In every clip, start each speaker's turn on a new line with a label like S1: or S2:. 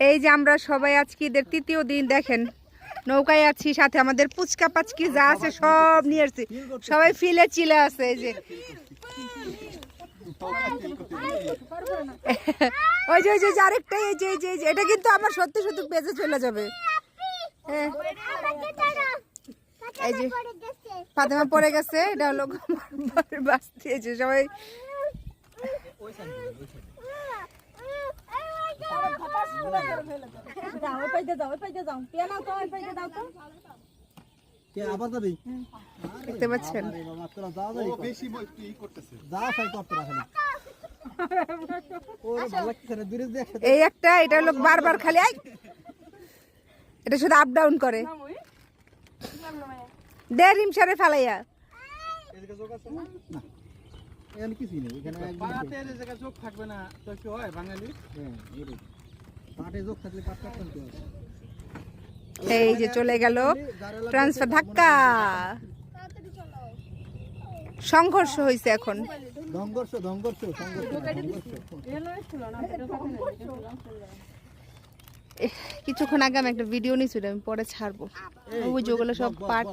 S1: এই যে আমরা সবাই আজকে ঈদের তৃতীয় দিন দেখেন নৌকায় আছি, সাথে আমাদের পুচকা পাচকি যা আছে সব নিয়ে আসছি, সবাই ফিলে চিলে আছে। এই যে ওই যে আরেকটা, এই যে এটা কিন্তু আমার সত্যি সত্যি বেঁচে চলে যাবে। হ্যাঁ এই যে ফাতেমা পড়ে গেছে, এটা হলো বাঁচতে সবাই। দেখতে পাচ্ছেন এই একটা, এটা হলো বারবার খালি এটা শুধু আপ ডাউন করে দে রিমসারে ফেলাইয়া। এই যে চলে গেল ট্রান্সফার, ধাক্কা, সংঘর্ষ হয়েছে এখন। কিছুক্ষণ আগে আমি একটা ভিডিও নিয়েছিল, আমি পরে ছাড়বো। ওই যেগুলো সব পাট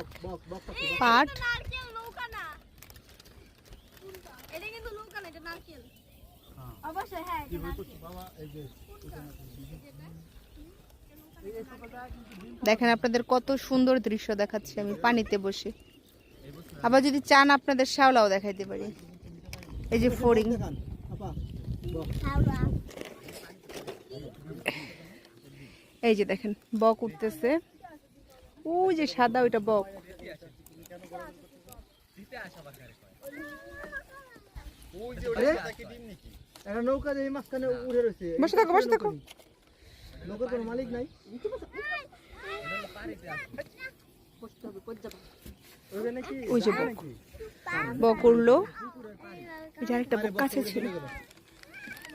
S1: দেখেন আপনাদের কত সুন্দর দৃশ্য দেখাচ্ছি আমি পানিতে বসে। আবার যদি চান আপনাদের শাওলাও দেখাইতে পারি। এই যে ফড়িং, এই যে দেখেন বক উঠতেছে, ওই যে সাদা ওইটা বক।
S2: নৌকা দিয়ে মাঝখানে উড়ে রয়েছে,
S1: বসে থাকো বসে থাকো,
S2: নৌকার কোনো মালিক নাই।
S1: ওই যে বক উড়লো, আরেকটা বক কাছে ছিল,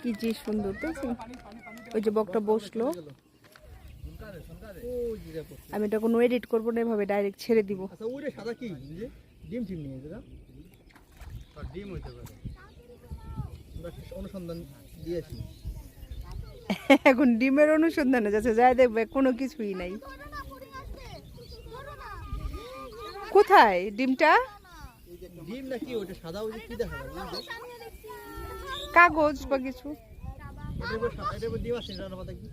S1: কি যে সুন্দর দেখছেন। ওই যে বকটা বসলো, আমি এটা কোনো এডিট করবো না, এভাবে ডাইরেক্ট ছেড়ে দিব।
S2: অনুসন্ধান দিয়েছি,
S1: এখন ডিমের অনুসন্ধানে যাচ্ছে, যাই দেখবে কোনো কিছুই নাই। কোথায় ডিমটা?
S2: ডিম নাকি ওটা সাদা, ওই কি দেখা যায়,
S1: কাগজ বা কিছু।
S2: ডিম আছে না মাথা কি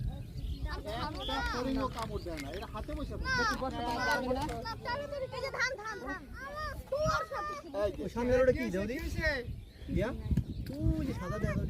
S2: সামনে ওটা কি দাও দি সাদা দেখা